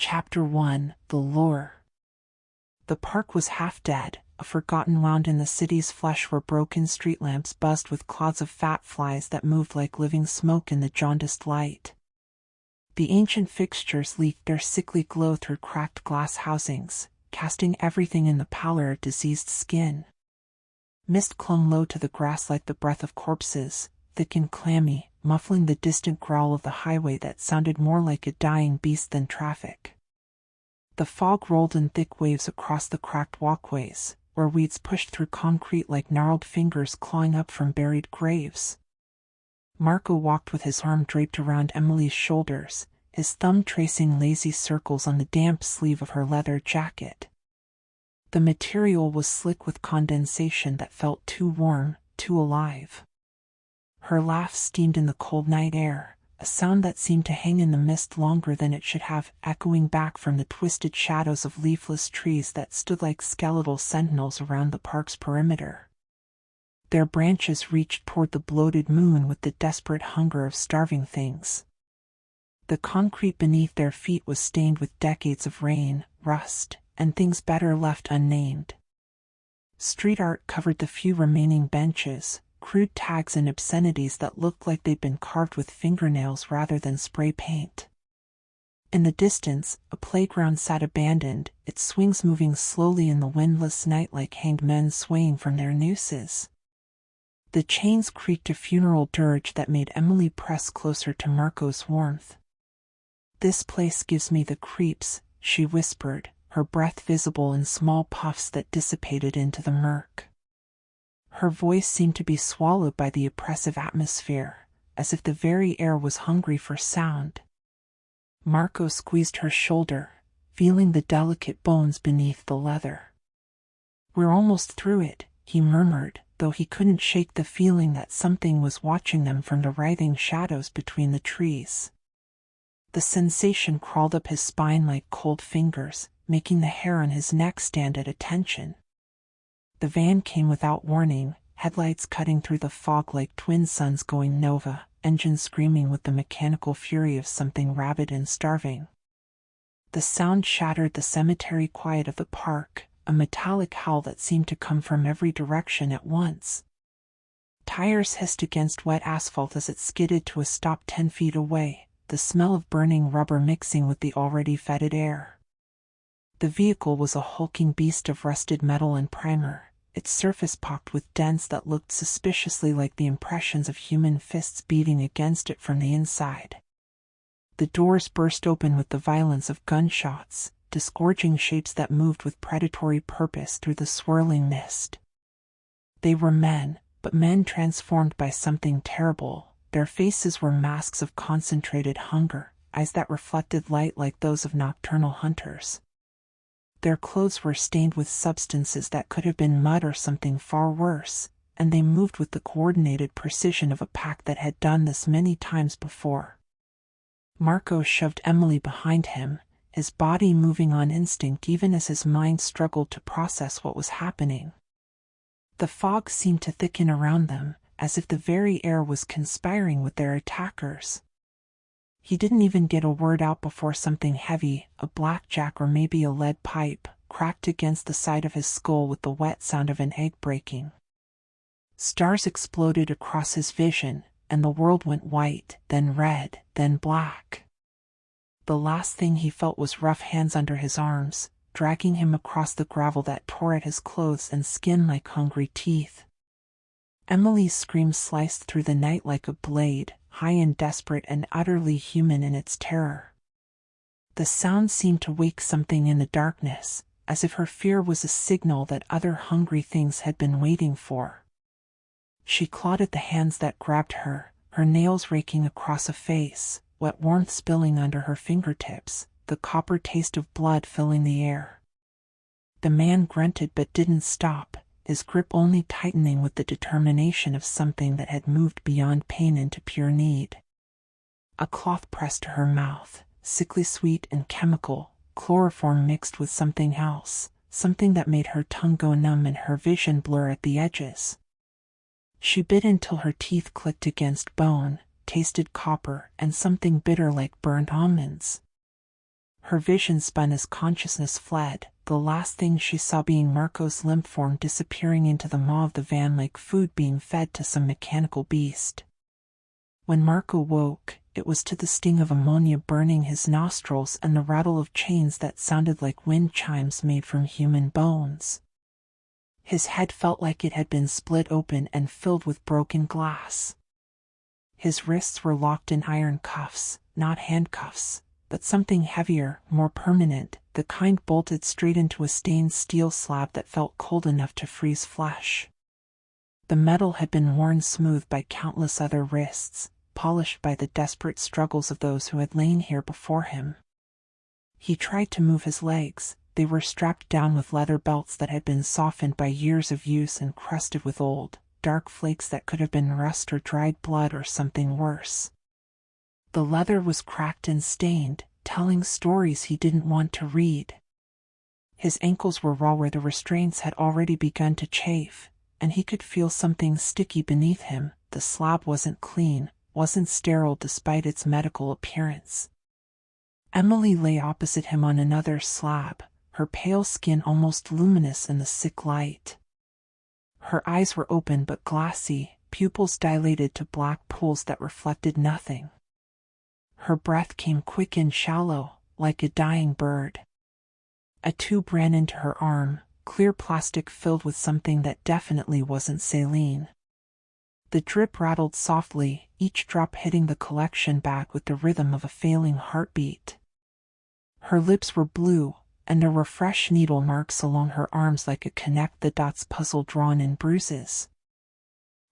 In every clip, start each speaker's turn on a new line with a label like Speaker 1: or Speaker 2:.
Speaker 1: Chapter 1: The Lure. The park was half dead, a forgotten wound in the city's flesh where broken street lamps buzzed with clouds of fat flies that moved like living smoke in the jaundiced light. The ancient fixtures leaked their sickly glow through cracked glass housings, casting everything in the pallor of diseased skin. Mist clung low to the grass like the breath of corpses, thick and clammy, muffling the distant growl of the highway that sounded more like a dying beast than traffic. The fog rolled in thick waves across the cracked walkways, where weeds pushed through concrete like gnarled fingers clawing up from buried graves. Marco walked with his arm draped around Emily's shoulders, his thumb tracing lazy circles on the damp sleeve of her leather jacket. The material was slick with condensation that felt too warm, too alive. Her laugh steamed in the cold night air, a sound that seemed to hang in the mist longer than it should have, echoing back from the twisted shadows of leafless trees that stood like skeletal sentinels around the park's perimeter. Their branches reached toward the bloated moon with the desperate hunger of starving things. The concrete beneath their feet was stained with decades of rain, rust, and things better left unnamed. Street art covered the few remaining benches, crude tags and obscenities that looked like they'd been carved with fingernails rather than spray paint. In the distance, a playground sat abandoned, its swings moving slowly in the windless night like hanged men swaying from their nooses. The chains creaked a funeral dirge that made Emily press closer to Marco's warmth. "This place gives me the creeps," she whispered, her breath visible in small puffs that dissipated into the murk. Her voice seemed to be swallowed by the oppressive atmosphere, as if the very air was hungry for sound. Marco squeezed her shoulder, feeling the delicate bones beneath the leather. "We're almost through it," he murmured, though he couldn't shake the feeling that something was watching them from the writhing shadows between the trees. The sensation crawled up his spine like cold fingers, making the hair on his neck stand at attention. The van came without warning, headlights cutting through the fog like twin suns going nova, engines screaming with the mechanical fury of something rabid and starving. The sound shattered the cemetery quiet of the park, a metallic howl that seemed to come from every direction at once. Tires hissed against wet asphalt as it skidded to a stop 10 feet away, the smell of burning rubber mixing with the already fetid air. The vehicle was a hulking beast of rusted metal and primer, its surface pocked with dents that looked suspiciously like the impressions of human fists beating against it from the inside. The doors burst open with the violence of gunshots, disgorging shapes that moved with predatory purpose through the swirling mist. They were men, but men transformed by something terrible. Their faces were masks of concentrated hunger, eyes that reflected light like those of nocturnal hunters. Their clothes were stained with substances that could have been mud or something far worse, and they moved with the coordinated precision of a pack that had done this many times before. Marco shoved Emily behind him, his body moving on instinct even as his mind struggled to process what was happening. The fog seemed to thicken around them, as if the very air was conspiring with their attackers. He didn't even get a word out before something heavy, a blackjack or maybe a lead pipe, cracked against the side of his skull with the wet sound of an egg breaking. Stars exploded across his vision, and the world went white, then red, then black. The last thing he felt was rough hands under his arms, dragging him across the gravel that tore at his clothes and skin like hungry teeth. Emily's scream sliced through the night like a blade, high and desperate and utterly human in its terror. The sound seemed to wake something in the darkness, as if her fear was a signal that other hungry things had been waiting for. She clawed at the hands that grabbed her, her nails raking across a face, wet warmth spilling under her fingertips, the copper taste of blood filling the air. The man grunted but didn't stop, his grip only tightening with the determination of something that had moved beyond pain into pure need. A cloth pressed to her mouth, sickly sweet and chemical, chloroform mixed with something else, something that made her tongue go numb and her vision blur at the edges. She bit until her teeth clicked against bone, tasted copper and something bitter like burnt almonds. Her vision spun as consciousness fled, the last thing she saw being Marco's limp form disappearing into the maw of the van like food being fed to some mechanical beast. When Marco woke, it was to the sting of ammonia burning his nostrils and the rattle of chains that sounded like wind chimes made from human bones. His head felt like it had been split open and filled with broken glass. His wrists were locked in iron cuffs, not handcuffs, but something heavier, more permanent, the kind bolted straight into a stained steel slab that felt cold enough to freeze flesh. The metal had been worn smooth by countless other wrists, polished by the desperate struggles of those who had lain here before him. He tried to move his legs. They were strapped down with leather belts that had been softened by years of use and crusted with old, dark flakes that could have been rust or dried blood or something worse. The leather was cracked and stained, telling stories he didn't want to read. His ankles were raw where the restraints had already begun to chafe, and he could feel something sticky beneath him. The slab wasn't clean, wasn't sterile despite its medical appearance. Emily lay opposite him on another slab, her pale skin almost luminous in the sick light. Her eyes were open but glassy, pupils dilated to black pools that reflected nothing. Her breath came quick and shallow, like a dying bird. A tube ran into her arm, clear plastic filled with something that definitely wasn't saline. The drip rattled softly, each drop hitting the collection bag with the rhythm of a failing heartbeat. Her lips were blue, and there were fresh needle marks along her arms like a connect-the-dots puzzle drawn in bruises.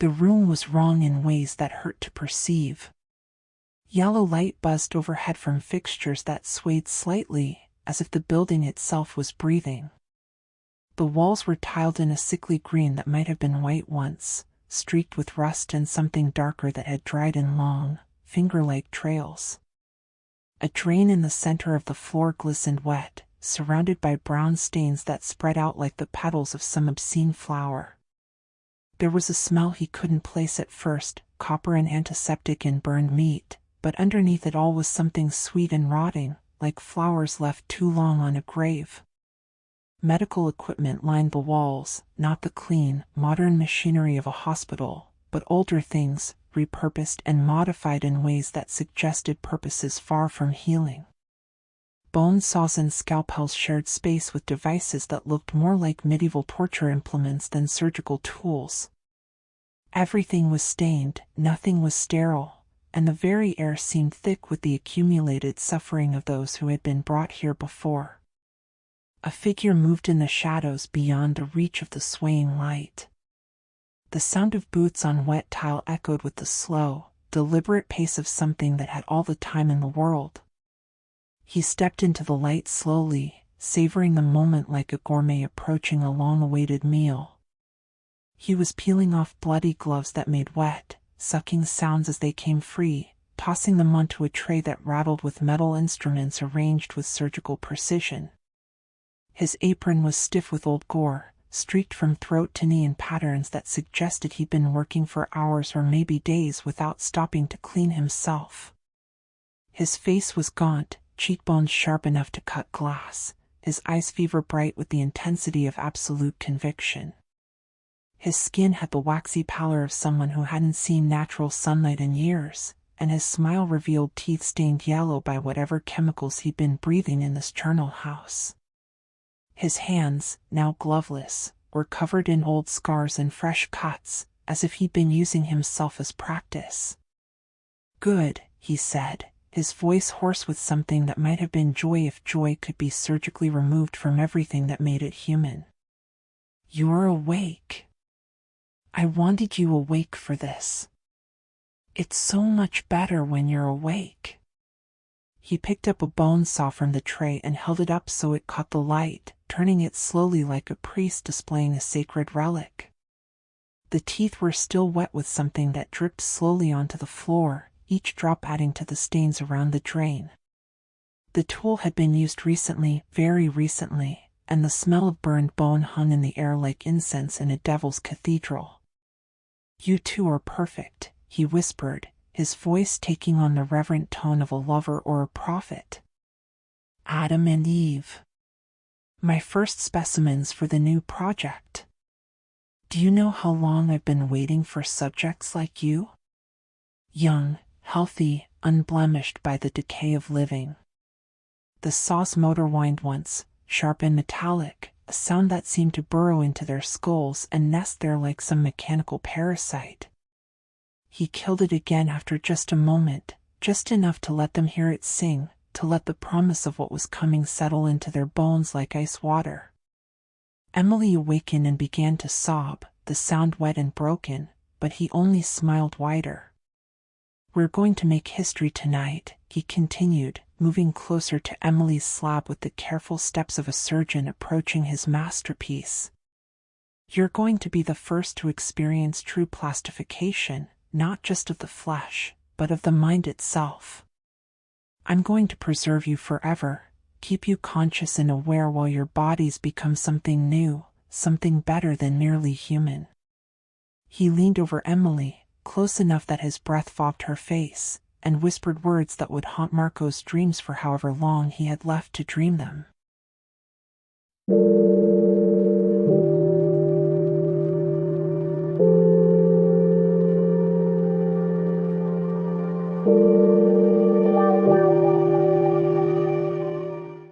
Speaker 1: The room was wrong in ways that hurt to perceive. Yellow light buzzed overhead from fixtures that swayed slightly, as if the building itself was breathing. The walls were tiled in a sickly green that might have been white once, streaked with rust and something darker that had dried in long, finger-like trails. A drain in the center of the floor glistened wet, surrounded by brown stains that spread out like the petals of some obscene flower. There was a smell he couldn't place at first, copper and antiseptic and burned meat, but underneath it all was something sweet and rotting, like flowers left too long on a grave. Medical equipment lined the walls, not the clean, modern machinery of a hospital, but older things, repurposed and modified in ways that suggested purposes far from healing. Bone saws and scalpels shared space with devices that looked more like medieval torture implements than surgical tools. Everything was stained, nothing was sterile, and the very air seemed thick with the accumulated suffering of those who had been brought here before. A figure moved in the shadows beyond the reach of the swaying light. The sound of boots on wet tile echoed with the slow, deliberate pace of something that had all the time in the world. He stepped into the light slowly, savoring the moment like a gourmet approaching a long-awaited meal. He was peeling off bloody gloves that made wet, sucking sounds as they came free, tossing them onto a tray that rattled with metal instruments arranged with surgical precision. His apron was stiff with old gore, streaked from throat to knee in patterns that suggested he'd been working for hours or maybe days without stopping to clean himself. His face was gaunt, cheekbones sharp enough to cut glass, his eyes fever-bright with the intensity of absolute conviction. His skin had the waxy pallor of someone who hadn't seen natural sunlight in years, and his smile revealed teeth stained yellow by whatever chemicals he'd been breathing in this charnel house. His hands, now gloveless, were covered in old scars and fresh cuts, as if he'd been using himself as practice. "Good," he said, his voice hoarse with something that might have been joy if joy could be surgically removed from everything that made it human. "You're awake. I wanted you awake for this. It's so much better when you're awake." He picked up a bone saw from the tray and held it up so it caught the light, turning it slowly like a priest displaying a sacred relic. The teeth were still wet with something that dripped slowly onto the floor, each drop adding to the stains around the drain. The tool had been used recently, very recently, and the smell of burned bone hung in the air like incense in a devil's cathedral. "You two are perfect," he whispered, his voice taking on the reverent tone of a lover or a prophet. Adam and Eve. My first specimens for the new project. Do you know how long I've been waiting for subjects like you? Young, healthy, unblemished by the decay of living. The saw's motor whined once, sharp and metallic, a sound that seemed to burrow into their skulls and nest there like some mechanical parasite. He killed it again after just a moment, just enough to let them hear it sing, to let the promise of what was coming settle into their bones like ice water. Emily awakened and began to sob, the sound wet and broken, but he only smiled wider. We're going to make history tonight, he continued, moving closer to Emily's slab with the careful steps of a surgeon approaching his masterpiece. You're going to be the first to experience true plastification, not just of the flesh, but of the mind itself. I'm going to preserve you forever, keep you conscious and aware while your bodies become something new, something better than merely human. He leaned over Emily, close enough that his breath fogged her face, and whispered words that would haunt Marco's dreams for however long he had left to dream them.